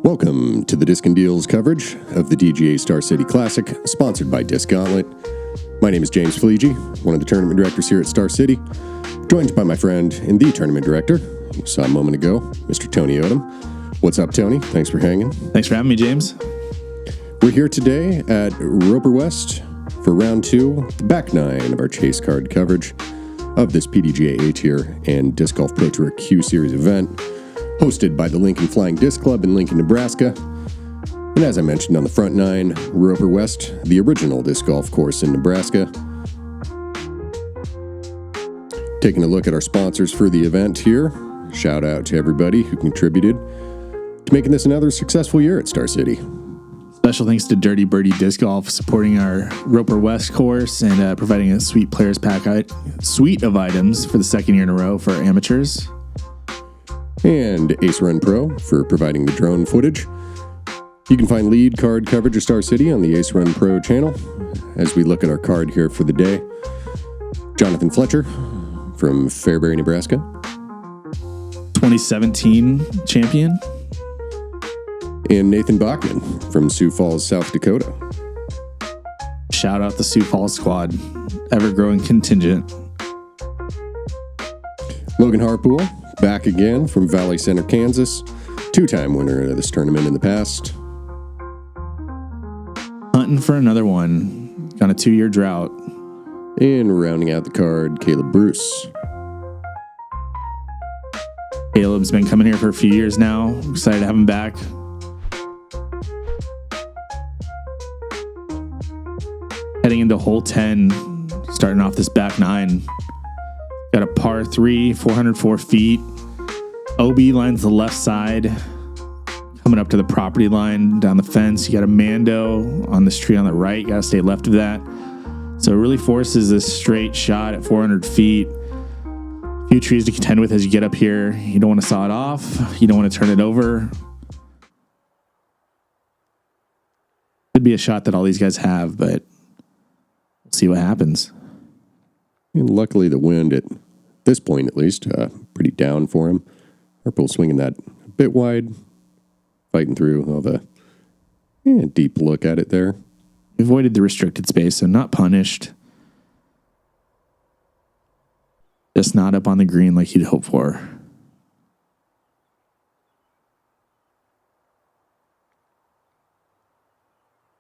Welcome to the Disc and Deals coverage of the DGA Star City Classic, sponsored by Disc Gauntlet. My name is James Fleege, one of the tournament directors here at Star City, joined by my friend and the tournament director, you saw a moment ago, Mr. Tony Odem. What's up, Tony? Thanks for hanging. Thanks for having me, James. We're here today at Roper West for round 2, the back 9 of our chase card coverage of this PDGA A-Tier and Disc Golf Pro Tour Q Series event, hosted by the Lincoln Flying Disc Club in Lincoln, Nebraska. And as I mentioned on the front 9, Roper West, the original disc golf course in Nebraska. Taking a look at our sponsors for the event here. Shout out to everybody who contributed to making this another successful year at Star City. Special thanks to Dirty Birdie Disc Golf supporting our Roper West course and providing a sweet players pack suite of items for the second year in a row for amateurs. And Ace Run Pro for providing the drone footage. You can find lead card coverage of Star City on the Ace Run Pro channel. As we look at our card here for the day, Jonathan Fletcher from Fairbury, Nebraska. 2017 champion. And Nathan Bachman from Sioux Falls, South Dakota. Shout out the Sioux Falls squad, ever-growing contingent. Logan Harpool, back again from Valley Center, Kansas. 2-time winner of this tournament in the past. Hunting for another one. Got a 2-year drought. And rounding out the card, Caleb Bruce. Caleb's been coming here for a few years now. Excited to have him back. Heading into hole 10, starting off this back 9. Got a par 3, 404 feet. OB line's the left side. Coming up to the property line, down the fence. You got a Mando on this tree on the right. You got to stay left of that. So it really forces this straight shot at 400 feet. A few trees to contend with as you get up here. You don't want to saw it off. You don't want to turn it over. Could be a shot that all these guys have, but we'll see what happens. And luckily the wind, at this point at least, pretty down for him. Harpool swinging that a bit wide, fighting through all the deep look at it there. Avoided the restricted space, so not punished. Just not up on the green like you'd hope for.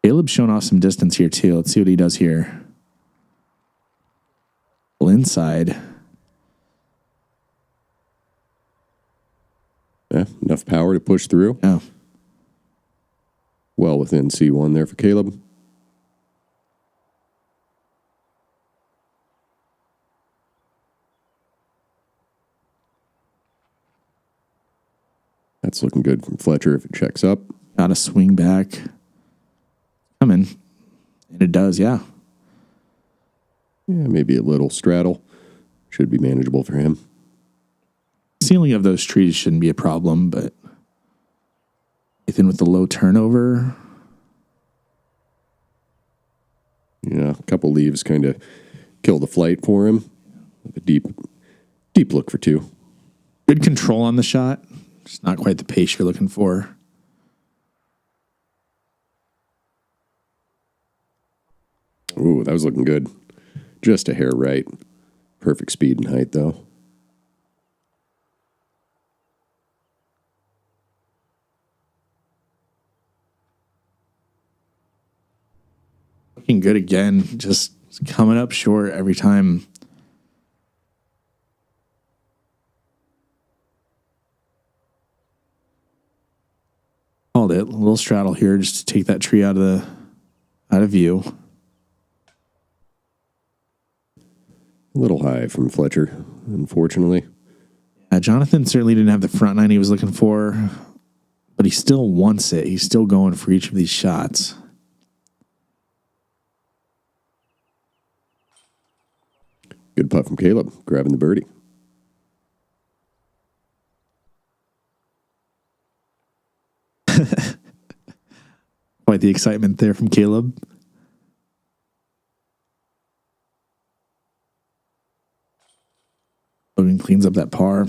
Caleb's showing off some distance here too. Let's see what he does here. Inside. Yeah, enough power to push through. Oh. Well within C1 there for Caleb. That's looking good from Fletcher if it checks up. Got to swing back. Coming. And it does, yeah. Yeah, maybe a little straddle. Should be manageable for him. Ceiling of those trees shouldn't be a problem, but Nathan with the low turnover. Yeah, a couple leaves kind of kill the flight for him. A deep look for 2. Good control on the shot. Just not quite the pace you're looking for. Ooh, that was looking good. Just a hair right. Perfect speed and height, though. Looking good again. Just coming up short every time. Called it. A little straddle here just to take that tree out of view. A little high from Fletcher, unfortunately. Jonathan certainly didn't have the front 9 he was looking for, but he still wants it. He's still going for each of these shots. Good putt from Caleb, grabbing the birdie. Quite the excitement there from Caleb. Logan cleans up that par.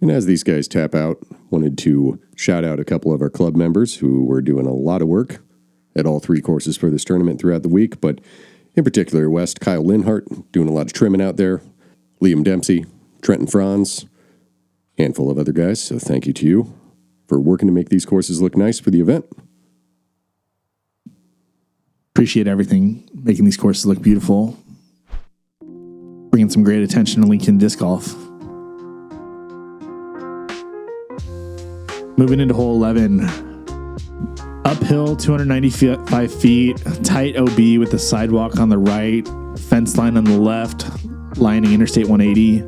And as these guys tap out, wanted to shout out a couple of our club members who were doing a lot of work at all 3 courses for this tournament throughout the week, but in particular, West Kyle Linhart doing a lot of trimming out there, Liam Dempsey, Trenton Franz, handful of other guys. So thank you to you for working to make these courses look nice for the event. Appreciate everything, making these courses look beautiful, bringing some great attention to Lincoln Disc Golf. Moving into hole 11. Uphill, 295 feet, tight OB with the sidewalk on the right, fence line on the left, lining Interstate 180.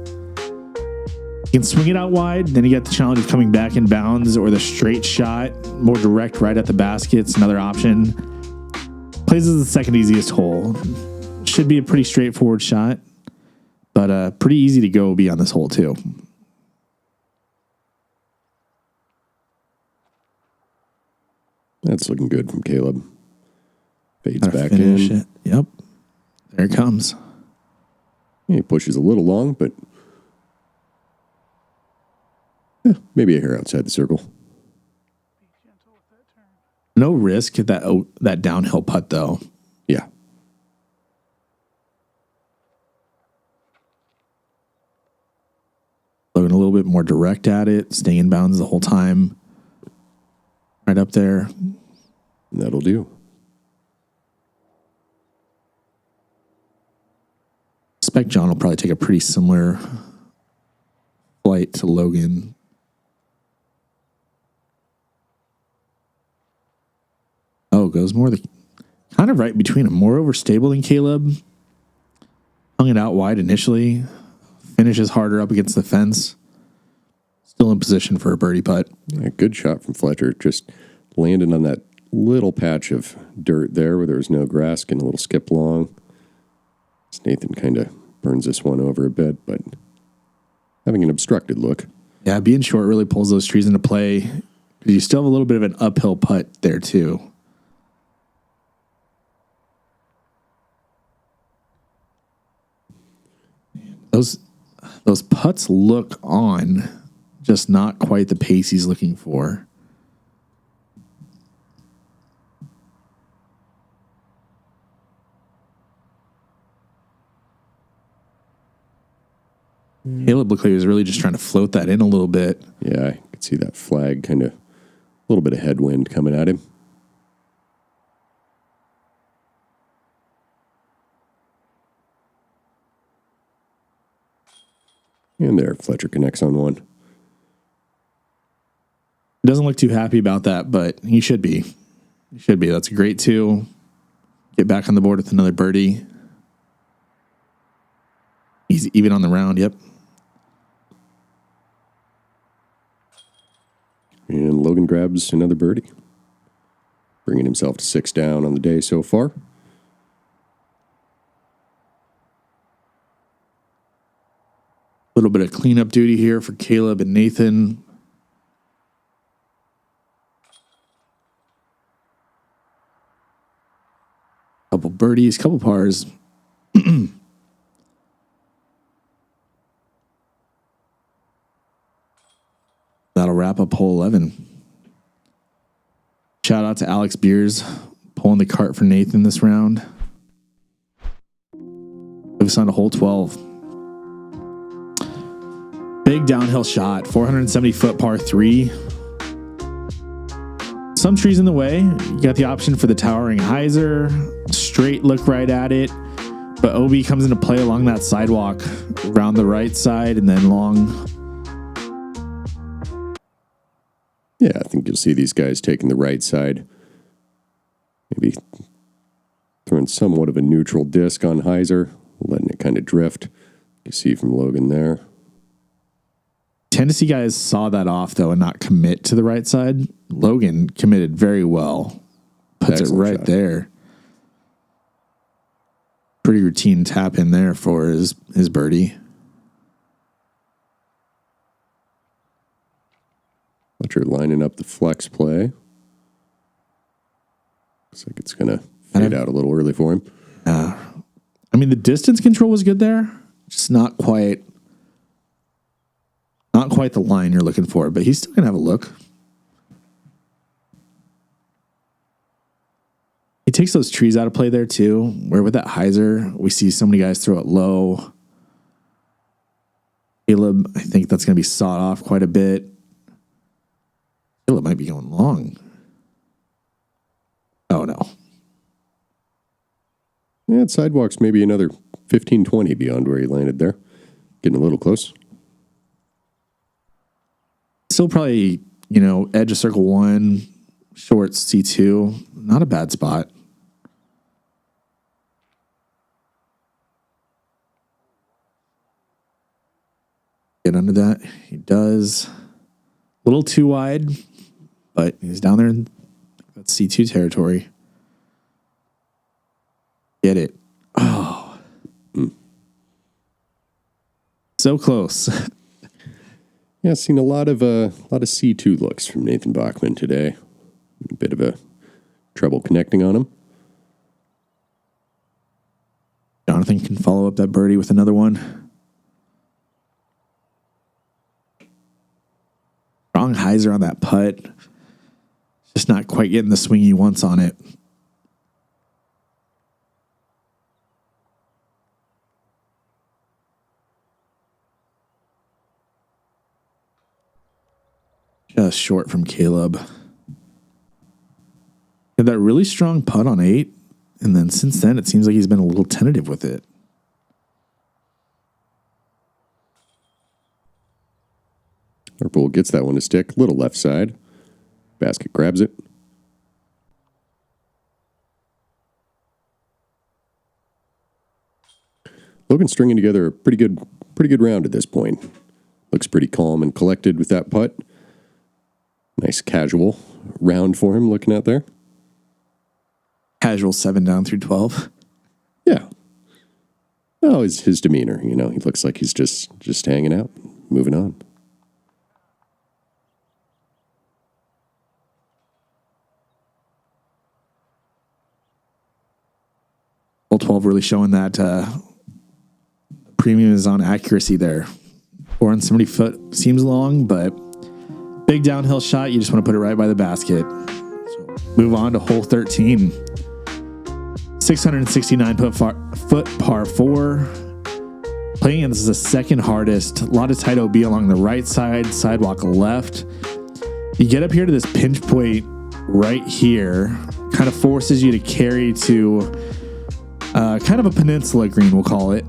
You can swing it out wide, then you get the challenge of coming back in bounds or the straight shot, more direct right at the basket. It's another option. Plays as the second easiest hole. Should be a pretty straightforward shot, but pretty easy to go OB on this hole too. That's looking good from Caleb. Fades back in. It. Yep. There it comes. He pushes a little long, but maybe a hair outside the circle. No risk at that downhill putt, though. Yeah. Looking a little bit more direct at it, staying in bounds the whole time. Right up there. That'll do. I suspect John will probably take a pretty similar flight to Logan. Oh, goes more kind of right between them. More overstable than Caleb. Hung it out wide initially. Finishes harder up against the fence. Still in position for a birdie putt. Yeah, good shot from Fletcher. Just landing on that little patch of dirt there where there was no grass, getting a little skip long. Nathan kind of burns this one over a bit, but having an obstructed look. Yeah, being short really pulls those trees into play. Because you still have a little bit of an uphill putt there, too. Those putts look on, just not quite the pace he's looking for. Caleb looked like he was really just trying to float that in a little bit. Yeah, I could see that flag kind of, a little bit of headwind coming at him. And there, Fletcher connects on one. Doesn't look too happy about that, but he should be. He should be. That's a great 2. Get back on the board with another birdie. He's even on the round, yep. And Logan grabs another birdie, bringing himself to 6 down on the day so far. A little bit of cleanup duty here for Caleb and Nathan. Couple birdies, couple pars. That'll wrap up hole 11. Shout out to Alex Beers pulling the cart for Nathan this round. Move us on to hole 12. Big downhill shot, 470-foot par 3. Some trees in the way. You got the option for the towering hyzer, straight look right at it, but OB comes into play along that sidewalk, around the right side, and then long. Yeah, I think you'll see these guys taking the right side. Maybe throwing somewhat of a neutral disc on hyzer, letting it kind of drift. You see from Logan there. Tennessee guys saw that off, though, and not commit to the right side. Logan committed very well. Puts Excellent it right shot. There. Pretty routine tap in there for his birdie. Fletcher lining up the flex play. Looks like it's going to fade out a little early for him. I mean, the distance control was good there. Just not quite Not quite the line you're looking for, but he's still going to have a look. He takes those trees out of play there too, where with that hyzer, we see so many guys throw it low. Caleb, I think that's going to be sawed off quite a bit. Caleb might be going long. Oh, no. Yeah, sidewalk's maybe another 15, 20 beyond where he landed there. Getting a little close. Still probably, edge of circle 1, short C2. Not a bad spot. Get under that. He does. A little too wide, but he's down there in that C2 territory. Get it. Oh. So close. Yeah, seen a lot of C2 looks from Nathan Bachman today. A bit of a trouble connecting on him. Jonathan can follow up that birdie with another one. Strong hyzer on that putt. Just not quite getting the swing he wants on it. Just short from Caleb. Had that really strong putt on 8, and then since then it seems like he's been a little tentative with it. Harpool gets that one to stick. Little left side. Basket grabs it. Logan stringing together a pretty good round at this point. Looks pretty calm and collected with that putt. Nice casual round for him looking out there. Casual 7 down through 12. Yeah. Oh, his demeanor, he looks like he's just hanging out, moving on. Hole 12 really showing that premium is on accuracy there. 470 foot seems long, but big downhill shot. You just want to put it right by the basket. So move on to hole 13. 669 foot par 4. Playing in, this is the second hardest. A lot of tight OB along the right side, sidewalk left. You get up here to this pinch point right here. Kind of forces you to carry to kind of a peninsula green, we'll call it.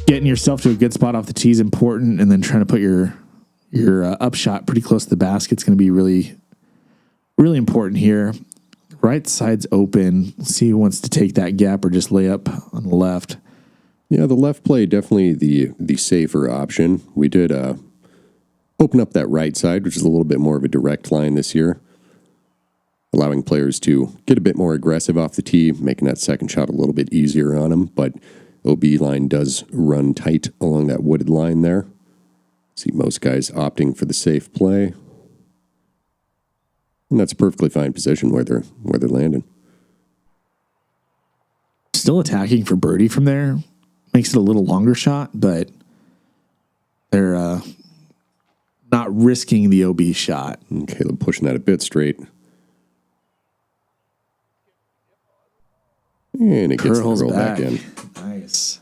Getting yourself to a good spot off the tee is important, and then trying to put your upshot pretty close to the basket is going to be really, really important here. Right side's open. Let's see who wants to take that gap or just lay up on the left. Yeah, the left play definitely the safer option. We did open up that right side, which is a little bit more of a direct line this year, allowing players to get a bit more aggressive off the tee, making that second shot a little bit easier on them. But OB line does run tight along that wooded line there. See most guys opting for the safe play. And that's a perfectly fine position where they're landing. Still attacking for birdie from there. Makes it a little longer shot, but they're not risking the OB shot. And Caleb pushing that a bit straight. And it gets the roll back in. Nice.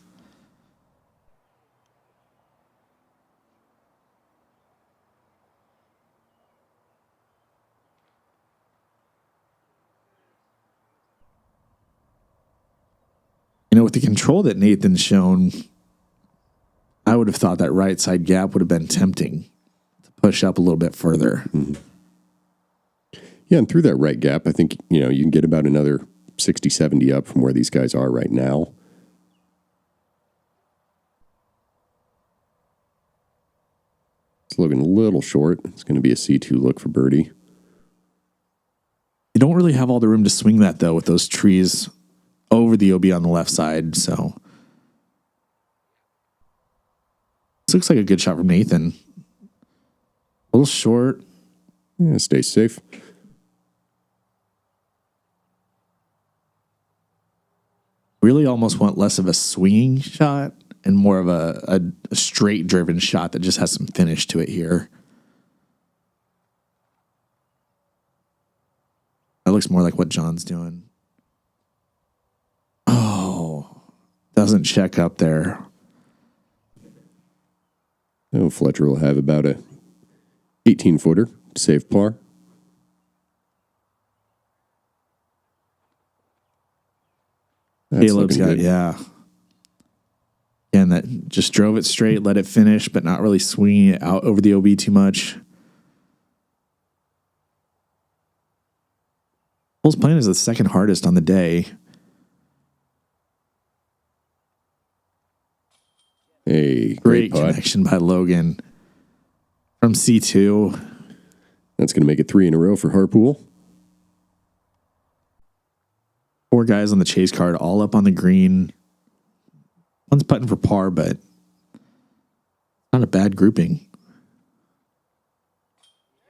With the control that Nathan's shown, I would have thought that right side gap would have been tempting to push up a little bit further. Mm-hmm. Yeah, and through that right gap, I think, you can get about another 60, 70 up from where these guys are right now. It's looking a little short. It's going to be a C2 look for birdie. You don't really have all the room to swing that, though, with those trees over the OB on the left side, so this looks like a good shot from Nathan. A little short. Yeah, stay safe. Really almost want less of a swinging shot and more of a straight driven shot that just has some finish to it here. That looks more like what John's doing. Oh, doesn't check up there. Oh, Fletcher will have about a 18-footer to save par. That's Caleb's got, good. yeah. And that just drove it straight, let it finish, but not really swinging it out over the OB too much. Hole's playing is the second hardest on the day. Hey, Great putt. connection by Logan from C2. That's going to make it 3 in a row for Harpool. 4 guys on the chase card, all up on the green. One's putting for par, but not a bad grouping.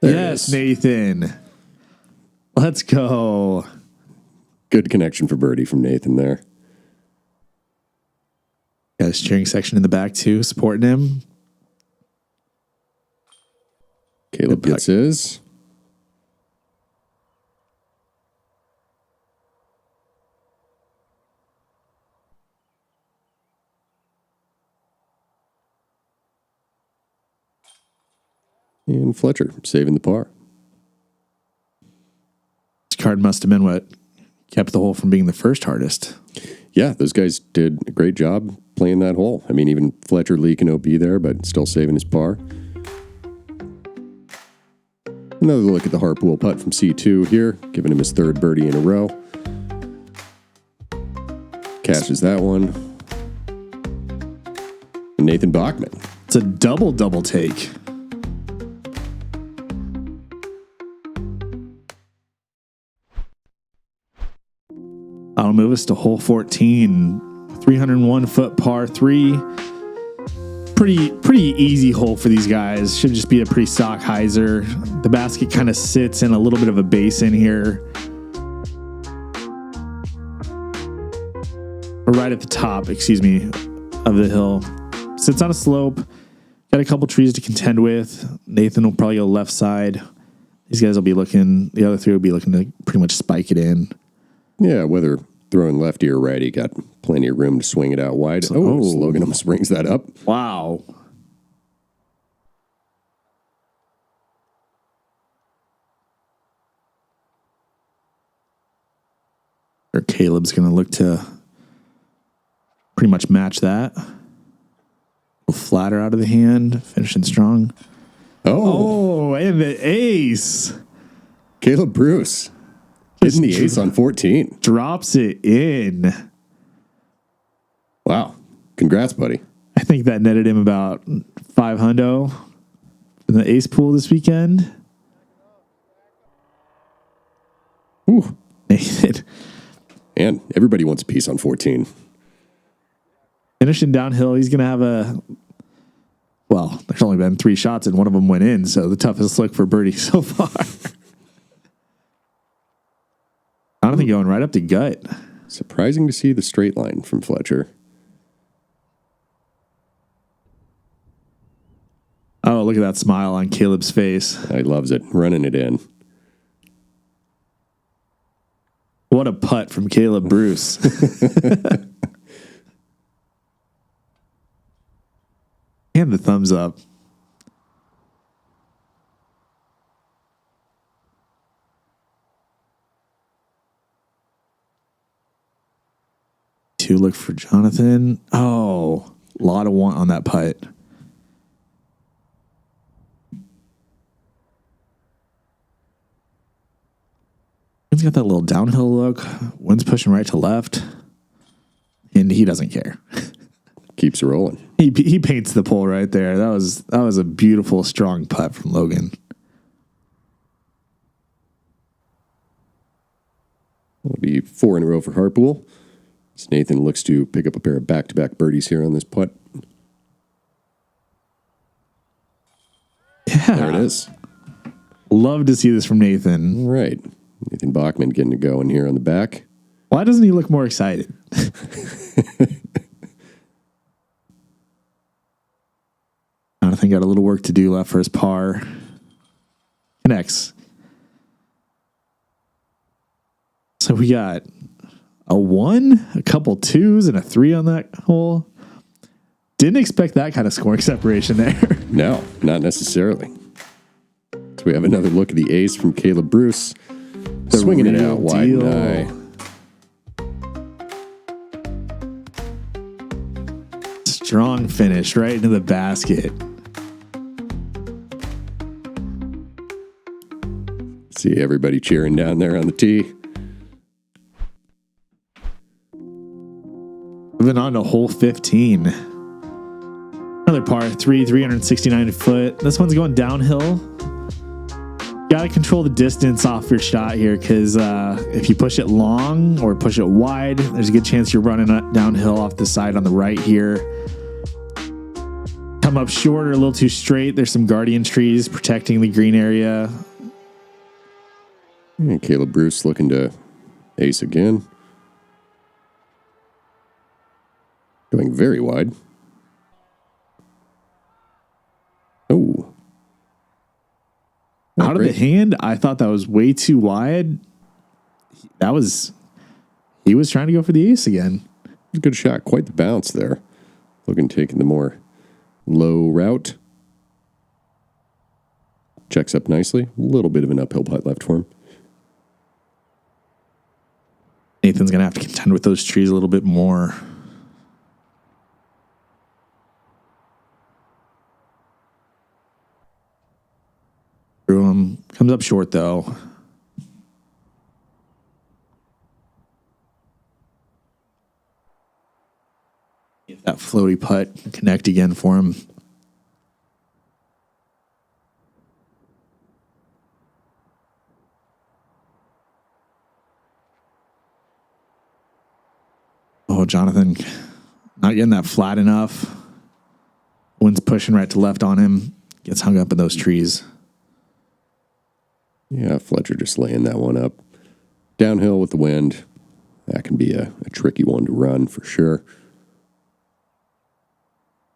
There it Yes, is. Nathan. Let's go. Good connection for birdie from Nathan there. Got his cheering section in the back, too, supporting him. Caleb Good gets his. And Fletcher saving the par. This card must have been what kept the hole from being the first hardest. Yeah, those guys did a great job playing that hole. I mean, even Fletcher leaking OB there, but still saving his par. Another look at the Harpool putt from C2 here, giving him his 3rd birdie in a row. Cashes that one. And Nathan Bachman. It's a double take. That'll move us to hole 14. 301-foot par 3. Pretty easy hole for these guys. Should just be a pretty stock hyzer. The basket kind of sits in a little bit of a basin here. Or right at the top, of the hill. Sits on a slope. Got a couple trees to contend with. Nathan will probably go left side. These guys will be looking, the other 3 will be looking to pretty much spike it in. Yeah, whether throwing lefty or righty, got plenty of room to swing it out wide. Logan almost brings that up. Wow. Or Caleb's going to look to pretty much match that. Go flatter out of the hand, finishing strong. Oh, And the ace. Caleb Bruce hitting the ace on 14. Drops it in. Wow. Congrats, buddy. I think that netted him about $500 in the ace pool this weekend. Ooh. Nathan And everybody wants a piece on 14. finishing downhill. He's going to have there's only been 3 shots and one of them went in. So the toughest look for birdie so far. Jonathan going right up the gut. Surprising to see the straight line from Fletcher. Oh, look at that smile on Caleb's face. He loves it. Running it in. What a putt from Caleb Bruce. And the thumbs up. To look for Jonathan. Oh, a lot of want on that putt. He's got that little downhill look. Wind's pushing right to left. And he doesn't care. Keeps rolling. He paints the pole right there. That was a beautiful, strong putt from Logan. It'll be 4 in a row for Harpool. As Nathan looks to pick up a pair of back-to-back birdies here on this putt. Yeah. There it is. Love to see this from Nathan. All right. Nathan Bachman getting it going here on the back. Why doesn't he look more excited? Jonathan got a little work to do left for his par. Connects. So we got a 1, a couple 2s, and a 3 on that hole. Didn't expect that kind of scoring separation there. No, not necessarily. So we have another look at the ace from Caleb Bruce. Swinging it out wide and high. Strong finish right into the basket. See everybody cheering down there on the tee. Moving on to hole 15. Another par 3, 369 foot. This one's going downhill. Got to control the distance off your shot here, because if you push it long or push it wide, there's a good chance you're running downhill off the side on the right here. Come up short or a little too straight. There's some guardian trees protecting the green area. And Caleb Bruce looking to ace again. Going very wide. Oh. Out of the hand, I thought that was way too wide. He was trying to go for the ace again. Good shot. Quite the bounce there. Logan taking the more low route. Checks up nicely. A little bit of an uphill putt left for him. Nathan's going to have to contend with those trees a little bit more. Comes up short, though. Get that floaty putt connect again for him. Oh, Jonathan, not getting that flat enough. Wind's pushing right to left on him. Gets hung up in those trees. Yeah, Fletcher just laying that one up. Downhill with the wind. That can be a tricky one to run for sure.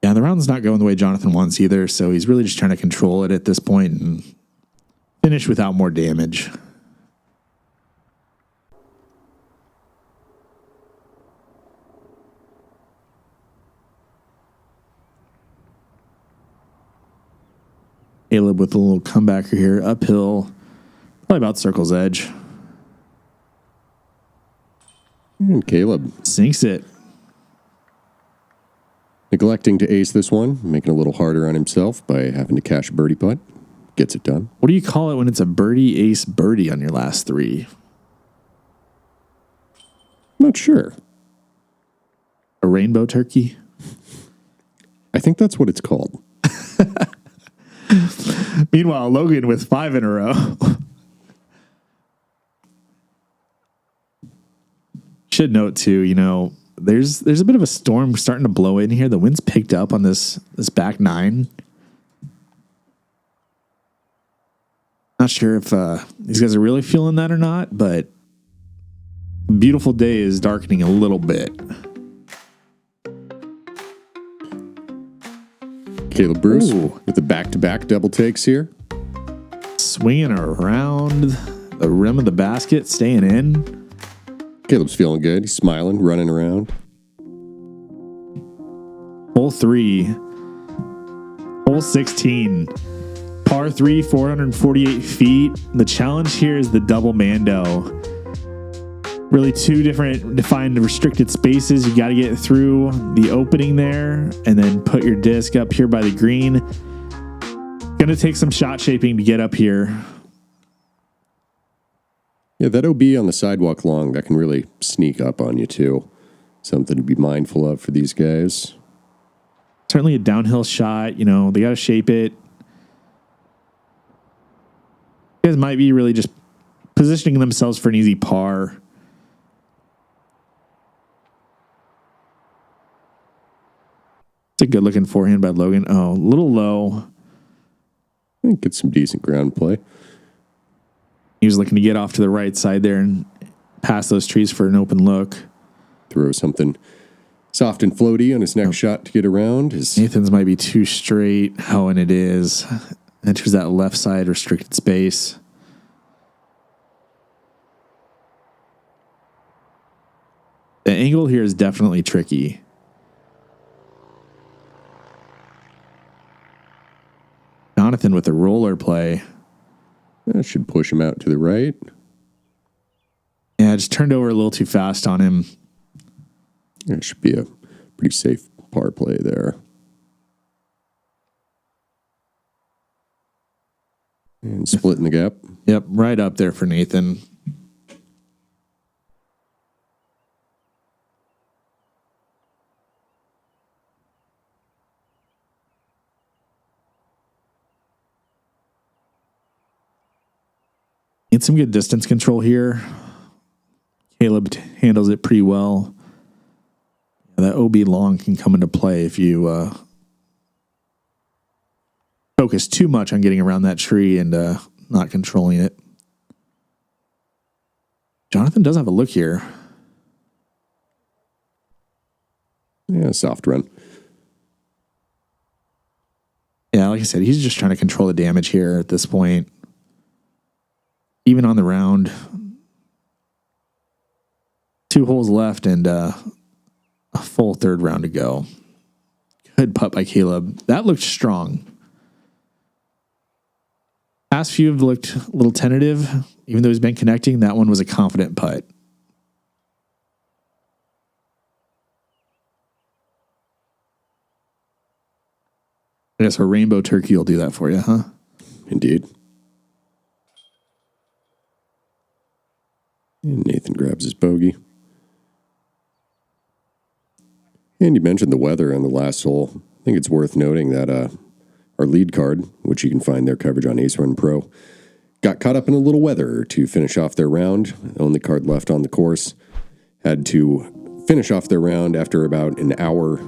Yeah, the round's not going the way Jonathan wants either, so he's really just trying to control it at this point and finish without more damage. Caleb with a little comebacker here, uphill. Probably about circle's edge. And Caleb Sinks it. neglecting to ace this one, making a little harder on himself by having to cash a birdie putt. Gets it done. What do you call it when it's a birdie, ace, birdie on your last 3? Not sure. A rainbow turkey? I think that's what it's called. Meanwhile, Logan with 5 in a row. Should note too, there's a bit of a storm starting to blow in here. The wind's picked up on this back 9. Not sure if these guys are really feeling that or not, but beautiful day is darkening a little bit. Caleb Bruce Ooh. with the back-to-back double takes here. Swinging around the rim of the basket, staying in. Caleb's feeling good. He's smiling, running around. Hole 3. Hole 16. Par 3, 448 feet. The challenge here is the double Mando. Really 2 different defined restricted spaces. You got to get through the opening there and then put your disc up here by the green. Going to take some shot shaping to get up here. Yeah, that OB on the sidewalk long, that can really sneak up on you too. Something to be mindful of for these guys. Certainly a downhill shot. They got to shape it. Guys might be really just positioning themselves for an easy par. It's a good looking forehand by Logan. Oh, a little low. I think get some decent ground play. He was looking to get off to the right side there and pass those trees for an open look. Throw something Soft and floaty on his next shot to get around. Nathan's might be too straight. Oh, and it is. Enters that left side restricted space. The angle here is definitely tricky. Jonathan with the roller play. That should push him out to the right. Yeah, just turned over a little too fast on him. It should be a pretty safe par play there. And splitting the gap. Yep, right up there for Nathan. Need some good distance control here. Caleb handles it pretty well. That OB long can come into play if you focus too much on getting around that tree and not controlling it. Jonathan does have a look here. Yeah, soft run. Yeah, like I said, he's just trying to control the damage here at this point. Even on the round. 2 holes left and a full third round to go. Good putt by Caleb. That looked strong. Past few have looked a little tentative. Even though he's been connecting, that one was a confident putt. I guess a rainbow turkey will do that for you, huh? Indeed. And Nathan grabs his bogey. And you mentioned the weather on the last hole. I think it's worth noting that our lead card, which you can find their coverage on Ace Run Pro, got caught up in a little weather to finish off their round. The only card left on the course. Had to finish off their round after about an hour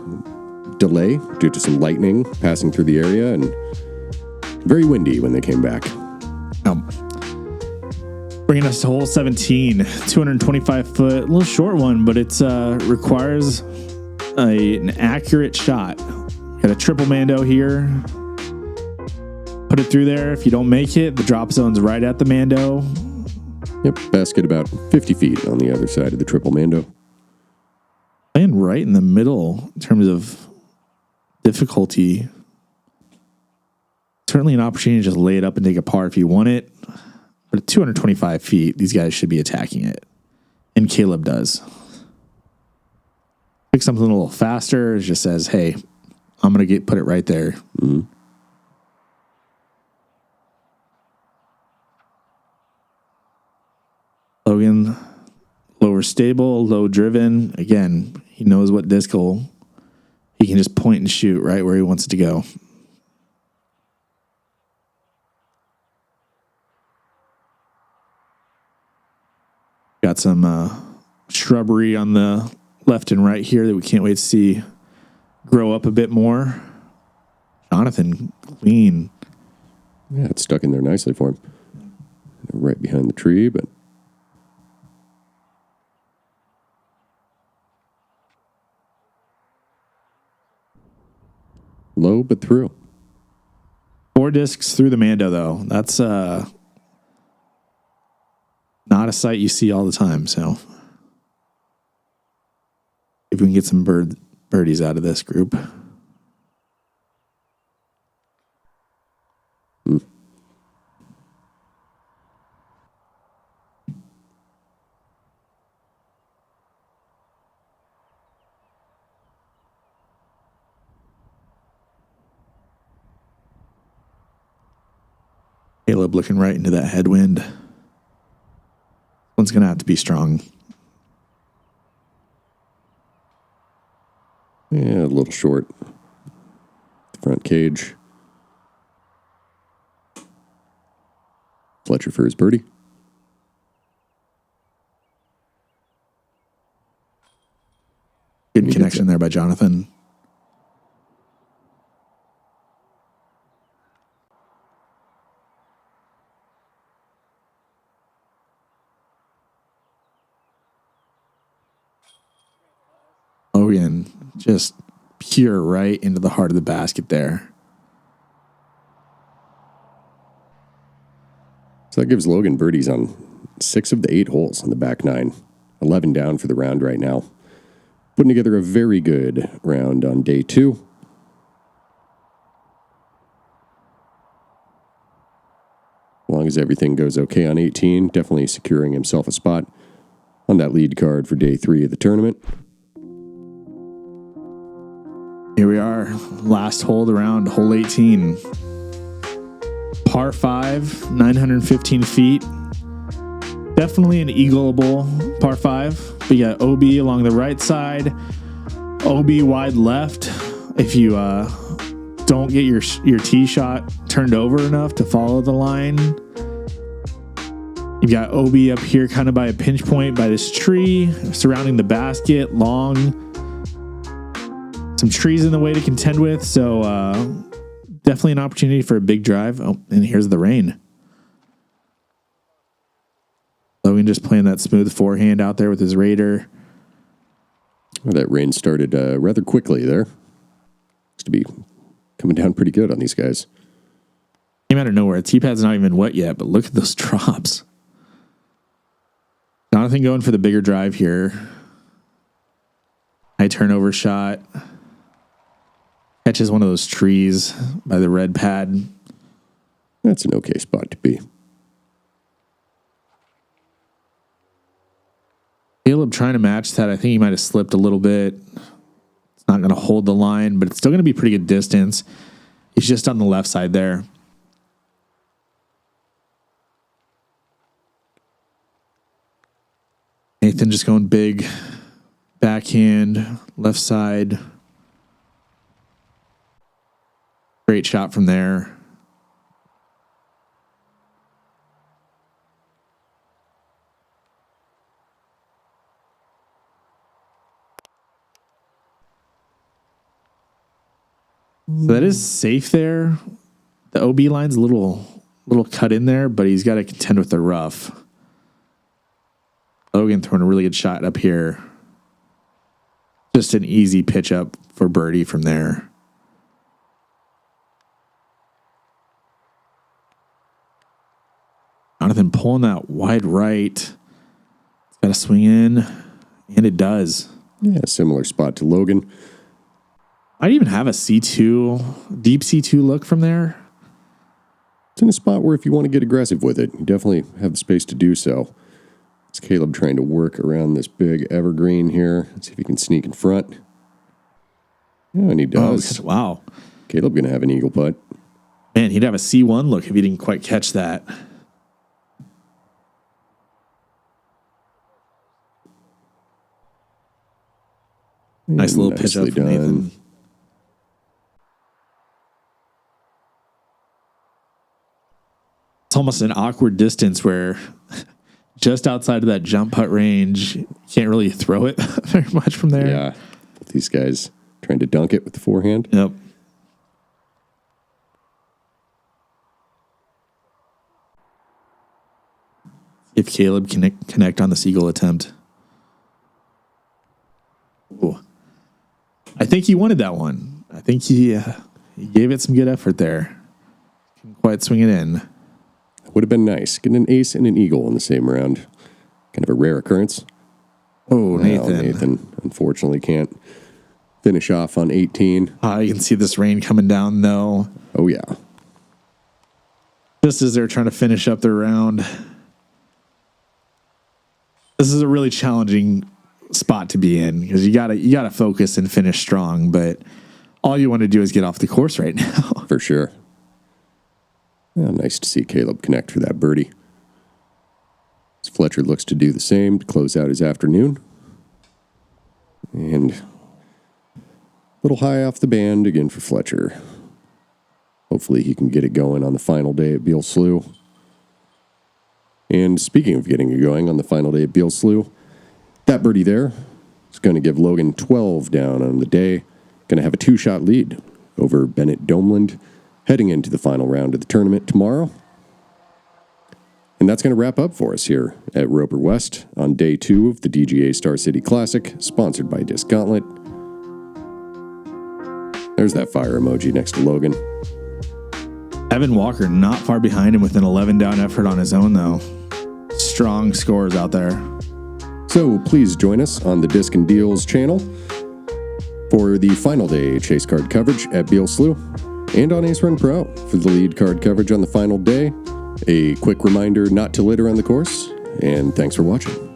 delay due to some lightning passing through the area and very windy when they came back. Bringing us to hole 17, 225 foot, a little short one, but it requires an accurate shot. Got a triple mando here. Put it through there. If you don't make it, the drop zone's right at the mando. Yep, basket about 50 feet on the other side of the triple mando. Playing right in the middle in terms of difficulty. Certainly an opportunity to just lay it up and take a par if you want it. But at 225 feet, these guys should be attacking it. And Caleb does. Pick something a little faster. It just says, hey, I'm going to put it right there. Mm-hmm. Logan, lower stable, low driven. Again, he knows what disc hole. He can just point and shoot right where he wants it to go. Got some shrubbery on the left and right here that we can't wait to see grow up a bit more. Jonathan, clean. Yeah, it's stuck in there nicely for him. Right behind the tree, but low but through. 4 discs through the mando, though. That's not a sight you see all the time. So if we can get some birdies out of this group. Caleb looking right into that headwind. One's going to have to be strong. Yeah, a little short. Front cage. Fletcher for his birdie. Good connection there by Jonathan. Logan just pure right into the heart of the basket there. So that gives Logan birdies on 6 of the 8 holes on the back 9. 11 down for the round right now. Putting together a very good round on day 2. As long as everything goes okay on 18, definitely securing himself a spot on that lead card for day 3 of the tournament. Here we are, last hole of the round, hole 18. Par 5, 915 feet. Definitely an eagleable par 5. We got OB along the right side, OB wide left. If you don't get your tee shot turned over enough to follow the line, you've got OB up here kind of by a pinch point by this tree surrounding the basket, long. Some trees in the way to contend with, so definitely an opportunity for a big drive. Oh, and here's the rain. Logan just playing that smooth forehand out there with his Raider. Well, that rain started rather quickly there. Looks to be coming down pretty good on these guys. Came out of nowhere. The tee pad's not even wet yet, but look at those drops. Jonathan going for the bigger drive here. High turnover shot. Catches one of those trees by the red pad. That's an okay spot to be. Caleb trying to match that. I think he might have slipped a little bit. It's not going to hold the line, but it's still going to be pretty good distance. He's just on the left side there. Nathan just going big. Backhand, left side. Great shot from there. So that is safe there. The OB line's a little cut in there, but he's got to contend with the rough. Logan throwing a really good shot up here. Just an easy pitch up for birdie from there. Jonathan pulling that wide right. It's got to swing in, and it does. Yeah, similar spot to Logan. I'd even have a C2, deep C2 look from there. It's in a spot where if you want to get aggressive with it, you definitely have the space to do so. It's Caleb trying to work around this big evergreen here. Let's see if he can sneak in front. Yeah, and he does. Oh, wow. Caleb going to have an eagle putt. Man, he'd have a C1 look if he didn't quite catch that. Nice little pitch up from Nathan. It's almost an awkward distance where just outside of that jump putt range, you can't really throw it very much from there. Yeah. These guys trying to dunk it with the forehand. Yep. If Caleb can connect on the seagull attempt. Ooh. I think he wanted that one. I think he gave it some good effort there. Couldn't quite swing it in. Would have been nice. Getting an ace and an eagle in the same round. Kind of a rare occurrence. Oh, Nathan. Nathan unfortunately can't finish off on 18. You can see this rain coming down, though. Oh, yeah. Just as they're trying to finish up their round. This is a really challenging spot to be in because you gotta focus and finish strong, but all you want to do is get off the course right now. For sure. Well, nice to see Caleb connect for that birdie. As Fletcher looks to do the same to close out his afternoon. And a little high off the band again for Fletcher. Hopefully he can get it going on the final day at Beal Slough. And speaking of getting it going on the final day at Beal Slough, that birdie there is going to give Logan 12 down on the day. Going to have a 2-shot lead over Bennett Domeland heading into the final round of the tournament tomorrow. And that's going to wrap up for us here at Roper West on day 2 of the DGA Star City Classic, sponsored by Disc Gauntlet. There's that fire emoji next to Logan. Evan Walker not far behind him with an 11 down effort on his own, though. Strong scores out there. So please join us on the Disc and Deals channel for the final day chase card coverage at Beal Slough, and on Ace Run Pro for the lead card coverage on the final day. A quick reminder not to litter on the course, and thanks for watching.